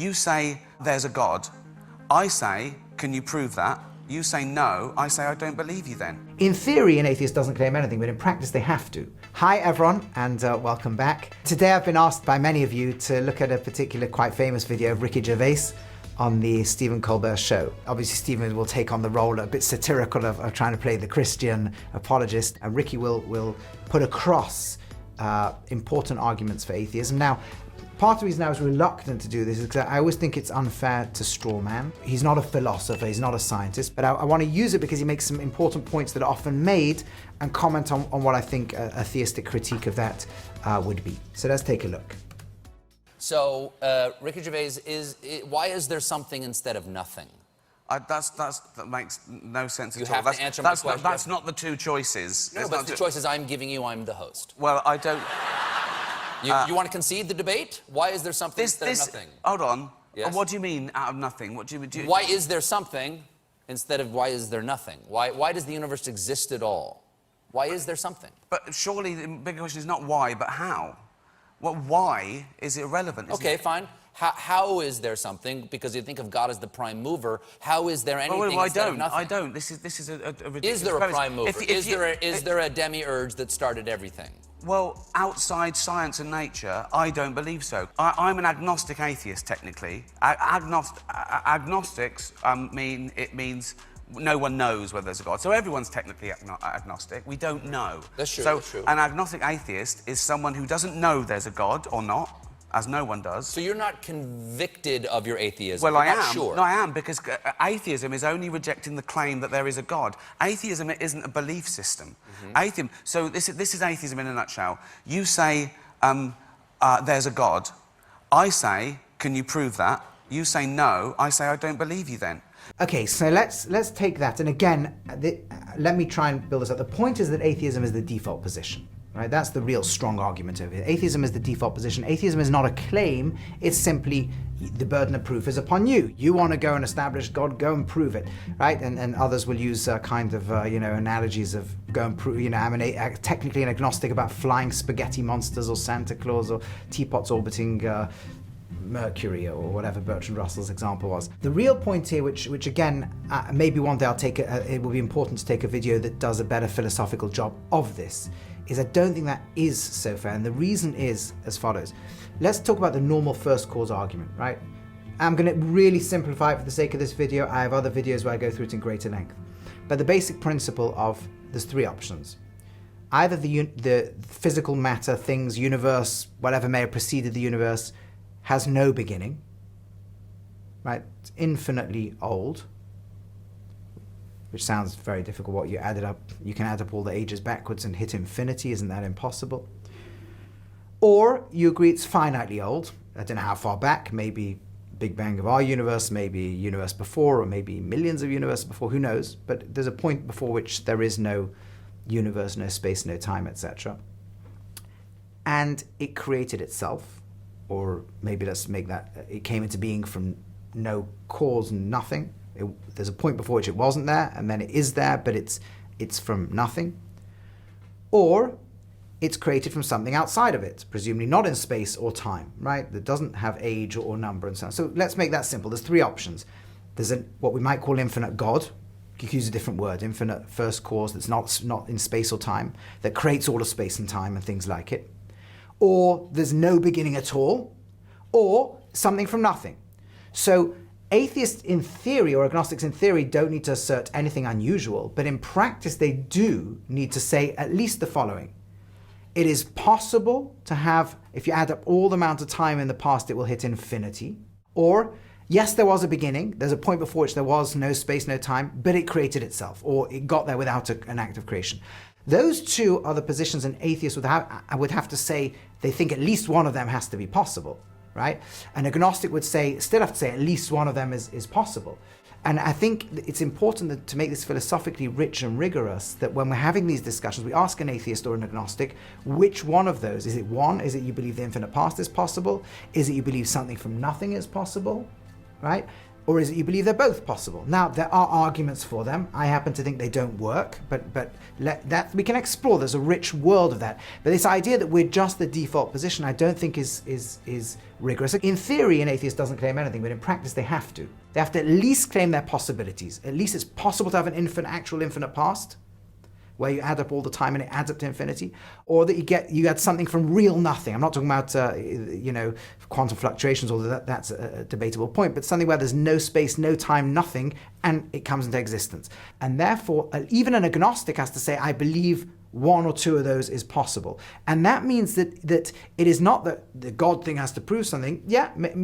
You say, there's a God. I say, can you prove that? You say no. I say, I don't believe you then. In theory, an atheist doesn't claim anything, but in practice they have to. Hi everyone, and welcome back. Today I've been asked by many of you to look at a particular quite famous video of Ricky Gervais on the Stephen Colbert show. Obviously Stephen will take on the role a bit satirical of trying to play the Christian apologist, and Ricky will put across important arguments for atheism. Now, part of the reason I was reluctant to do this is because I always think it's unfair to straw man. He's not a philosopher, he's not a scientist, but I want to use it because he makes some important points that are often made and comment on what I think a theistic critique of that would be. So let's take a look. So, Ricky Gervais, why is there something instead of nothing? That makes no sense at all. You have to answer my question. That's not the two choices. No, but the choices I'm giving you, I'm the host. Well, I don't... You want to concede the debate? Why is there something instead of nothing? Hold on. Yes? What do you mean, out of nothing? What do you... Why is there something instead of why is there nothing? Why does the universe exist at all? Why is there something? But surely the bigger question is not why, but how. Well, why is irrelevant, Okay, fine. How is there something? Because you think of God as the prime mover. How is there anything instead of nothing? I don't. This is a ridiculous... Is there a prime mover? If Is there a demiurge that started everything? Well, outside science and nature, I don't believe so. I'm an agnostic atheist, technically. Agnostics means no one knows whether there's a God. So everyone's technically agnostic. We don't know. That's true, So that's true. An agnostic atheist is someone who doesn't know there's a God or not, as no one does. So you're not convicted of your atheism? Well, you're I not am. Sure. No, I am, because atheism is only rejecting the claim that there is a God. Atheism isn't a belief system. Atheism. So this is atheism in a nutshell. You say there's a God. I say, can you prove that? You say no. I say, I don't believe you then. Okay, so let's take that, and again, let me try and build this up. The point is that atheism is the default position. Right? That's the real strong argument over here. Atheism is the default position. Atheism is not a claim, it's simply the burden of proof is upon you. You want to go and establish God, go and prove it, right? And others will use kind of, analogies of go and prove, I'm technically an agnostic about flying spaghetti monsters or Santa Claus or teapots orbiting Mercury or whatever Bertrand Russell's example was. The real point here, which again, maybe one day I'll take it will be important to take a video that does a better philosophical job of this, is I don't think that is so fair, and the reason is as follows. Let's talk about the normal first cause argument, right? I'm going to really simplify it for the sake of this video. I have other videos where I go through it in greater length. But the basic principle of, there's three options. Either the physical matter, things, universe, whatever may have preceded the universe, has no beginning, right? It's infinitely old, which sounds very difficult. What you added up, you can add up all the ages backwards and hit infinity. Isn't that impossible? Or you agree it's finitely old. I don't know how far back, maybe Big Bang of our universe, maybe universe before, or maybe millions of universes before, who knows? But there's a point before which there is no universe, no space, no time, etc. And it created itself, or maybe let's make that, it came into being from no cause and nothing. There's a point before which it wasn't there, and then it is there, but it's from nothing. Or it's created from something outside of it, presumably not in space or time, right? That doesn't have age or number and so on. So let's make that simple. There's three options. There's what we might call infinite God. You could use a different word, infinite first cause that's not in space or time, that creates all of space and time and things like it. Or there's no beginning at all, or something from nothing. So atheists in theory, or agnostics in theory, don't need to assert anything unusual, but in practice they do need to say at least the following. It is possible to have, if you add up all the amount of time in the past, it will hit infinity. Or, yes, there was a beginning, there's a point before which there was no space, no time, but it created itself, or it got there without an act of creation. Those two are the positions an atheist would have to say they think at least one of them has to be possible. Right? An agnostic would still have to say at least one of them is possible. And I think it's important to make this philosophically rich and rigorous, that when we're having these discussions, we ask an atheist or an agnostic, which one of those? Is it one? Is it you believe the infinite past is possible? Is it you believe something from nothing is possible? Right? Or is it you believe they're both possible? Now, there are arguments for them. I happen to think they don't work, but that we can explore. There's a rich world of that. But this idea that we're just the default position, I don't think is rigorous. In theory, an atheist doesn't claim anything, but in practice, they have to. They have to at least claim their possibilities. At least it's possible to have an actual infinite past, where you add up all the time and it adds up to infinity, or that you get something from real nothing. I'm not talking about quantum fluctuations, although that's a debatable point, but something where there's no space, no time, nothing, and it comes into existence. And therefore, even an agnostic has to say, I believe one or two of those is possible. And that means that it is not that the God thing has to prove something,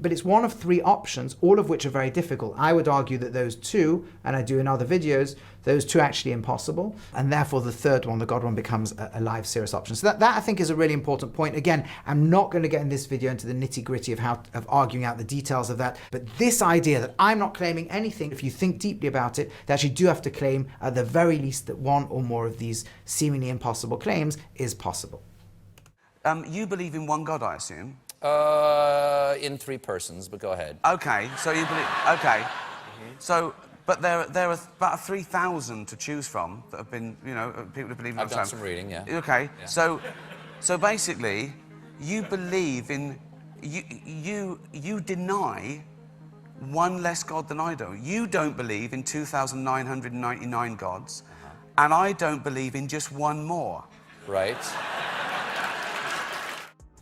but it's one of three options, all of which are very difficult. I would argue that those two, and I do in other videos, those two are actually impossible, and therefore the third one, the God one, becomes a live, serious option. So that I think is a really important point. Again, I'm not going to get in this video into the nitty-gritty of arguing out the details of that, but this idea that I'm not claiming anything, if you think deeply about it, they actually do have to claim at the very least that one or more of these seemingly impossible claims is possible. You believe in one God, I assume? In three persons, but go ahead. Okay, so you believe... Okay. So... But there are about 3,000 to choose from that have been, people who believe in... I've done some reading, yeah. Okay, yeah. So basically, you believe in... You deny one less God than I do. You don't believe in 2,999 gods, and I don't believe in just one more. Right.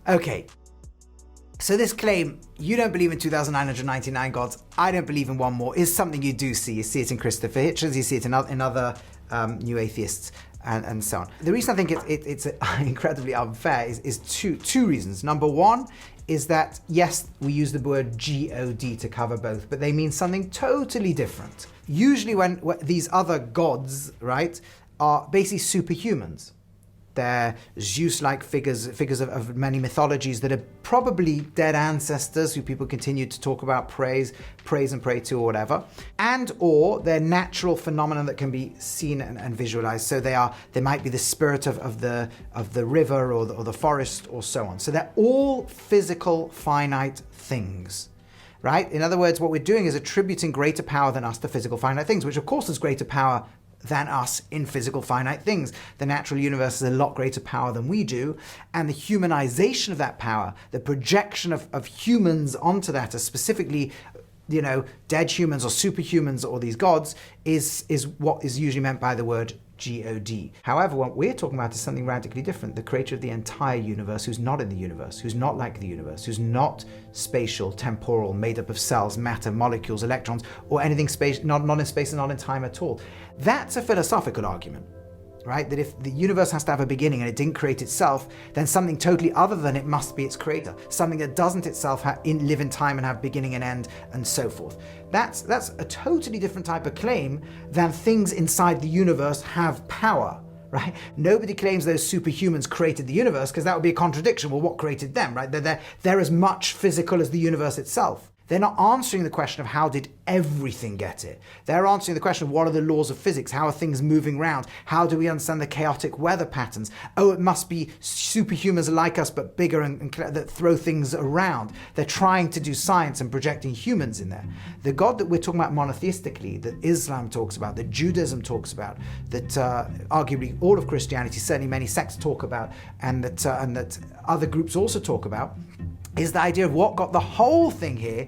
Okay. So this claim, you don't believe in 2,999 gods, I don't believe in one more, is something you do see. You see it in Christopher Hitchens, you see it in other new atheists, and so on. The reason I think it's incredibly unfair is two reasons. Number one is that, yes, we use the word God to cover both, but they mean something totally different. Usually when these other gods, right, are basically superhumans. They're Zeus-like figures of many mythologies that are probably dead ancestors who people continue to talk about, praise and pray to, or whatever. And or they're natural phenomena that can be seen and visualized. So they might be the spirit of the river or the forest or so on. So they're all physical, finite things. Right? In other words, what we're doing is attributing greater power than us to physical, finite things, which of course is greater power than us in physical finite things. The natural universe is a lot greater power than we do, and the humanization of that power, the projection of humans onto that, as specifically, dead humans or superhumans or these gods, is what is usually meant by the word God. However, what we're talking about is something radically different. The creator of the entire universe, who's not in the universe, who's not like the universe, who's not spatial, temporal, made up of cells, matter, molecules, electrons, or anything not in space and not in time at all. That's a philosophical argument, right? That if the universe has to have a beginning and it didn't create itself, then something totally other than it must be its creator. Something that doesn't itself live in time and have beginning and end, and so forth. That's a totally different type of claim than things inside the universe have power, right? Nobody claims those superhumans created the universe, because that would be a contradiction. Well, what created them, right? They're as much physical as the universe itself. They're not answering the question of how did everything get it. They're answering the question of what are the laws of physics? How are things moving around? How do we understand the chaotic weather patterns? Oh, it must be superhumans like us but bigger and that throw things around. They're trying to do science and projecting humans in there. The God that we're talking about monotheistically, that Islam talks about, that Judaism talks about, that arguably all of Christianity, certainly many sects talk about, and that other groups also talk about, is the idea of what got the whole thing here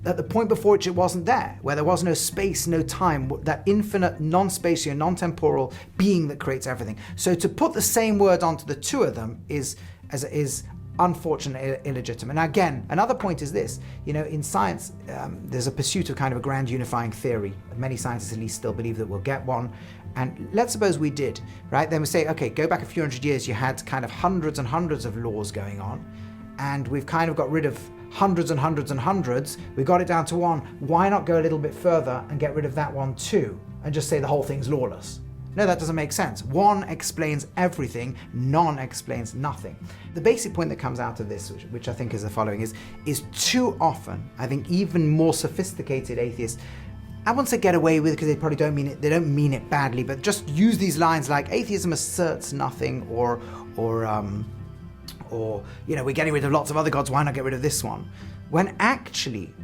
at the point before which it wasn't there, where there was no space, no time, that infinite, non-spatial, non-temporal being that creates everything. So to put the same word onto the two of them is unfortunately illegitimate. Now again, another point is this, in science, there's a pursuit of kind of a grand unifying theory. Many scientists at least still believe that we'll get one. And let's suppose we did, right? Then we say, okay, go back a few hundred years, you had kind of hundreds and hundreds of laws going on, and we've kind of got rid of hundreds and hundreds and hundreds. We got it down to one. Why not go a little bit further and get rid of that one too, and just say the whole thing's lawless? No, that doesn't make sense. One explains everything, none explains nothing. The basic point that comes out of this, which I think is the following, is too often, I think even more sophisticated atheists, I won't say get away with it because they probably don't mean it badly, but just use these lines like atheism asserts nothing, or we're getting rid of lots of other gods, why not get rid of this one? When actually,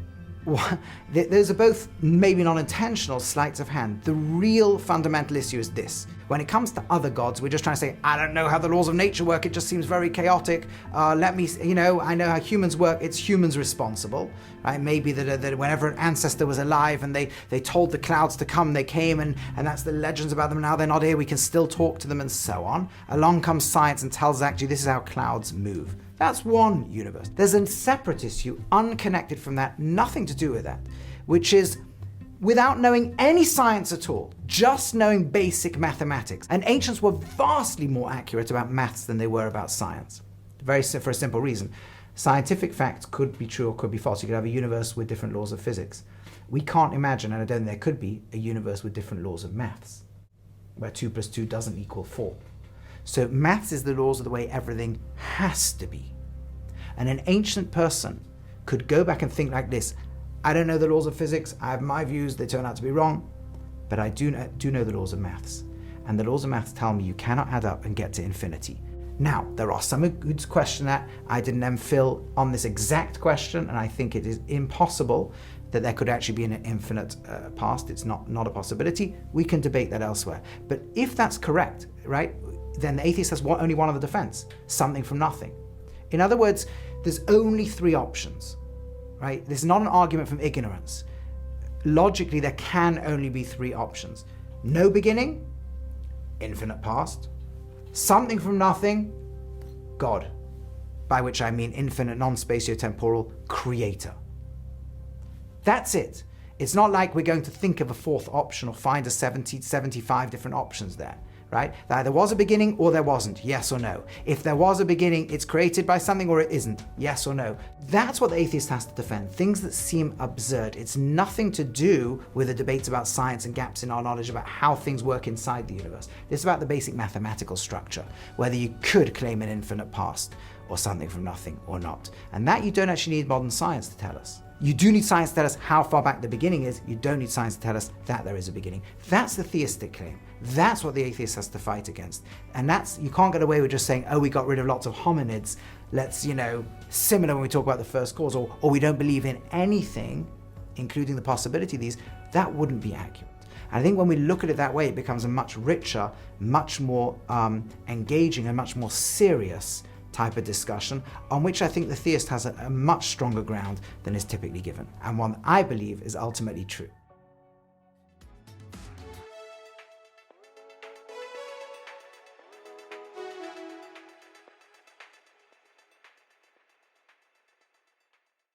those are both maybe not intentional sleights of hand. The real fundamental issue is this. When it comes to other gods, we're just trying to say, I don't know how the laws of nature work, it just seems very chaotic. I know how humans work, it's humans responsible. Right? Maybe that whenever an ancestor was alive and they told the clouds to come, they came, and that's the legends about them. Now they're not here, we can still talk to them and so on. Along comes science and tells us actually this is how clouds move. That's one universe. There's a separate issue, unconnected from that, nothing to do with that, which is without knowing any science at all, just knowing basic mathematics. And ancients were vastly more accurate about maths than they were about science. For a simple reason. Scientific facts could be true or could be false. You could have a universe with different laws of physics. We can't imagine, and I don't think there could be, a universe with different laws of maths, where 2 + 2 doesn't equal 4. So maths is the laws of the way everything has to be. And an ancient person could go back and think like this: I don't know the laws of physics, I have my views, they turn out to be wrong, but I do know the laws of maths. And the laws of maths tell me you cannot add up and get to infinity. Now, there are some who question that. I didn't MPhil on this exact question, and I think it is impossible that there could actually be an infinite past. It's not a possibility. We can debate that elsewhere. But if that's correct, right, then the atheist has only one other defense: something from nothing. In other words, there's only 3 options, right? This is not an argument from ignorance. Logically, there can only be 3 options: no beginning, infinite past; something from nothing, God, by which I mean infinite non-spatiotemporal creator. That's it. It's not like we're going to think of a 4th option or find a 75 different options there, right? There either was a beginning or there wasn't, yes or no. If there was a beginning, it's created by something or it isn't, yes or no. That's what the atheist has to defend, things that seem absurd. It's nothing to do with the debates about science and gaps in our knowledge about how things work inside the universe. This is about the basic mathematical structure, whether you could claim an infinite past or something from nothing or not. And that you don't actually need modern science to tell us. You do need science to tell us how far back the beginning is. You don't need science to tell us that there is a beginning. That's the theistic claim. That's what the atheist has to fight against. And you can't get away with just saying, oh, we got rid of lots of hominids. Let's, similar when we talk about the first cause, or we don't believe in anything, including the possibility of these. That wouldn't be accurate. And I think when we look at it that way, it becomes a much richer, much more engaging, and much more serious type of discussion, on which I think the theist has a much stronger ground than is typically given, and one I believe is ultimately true.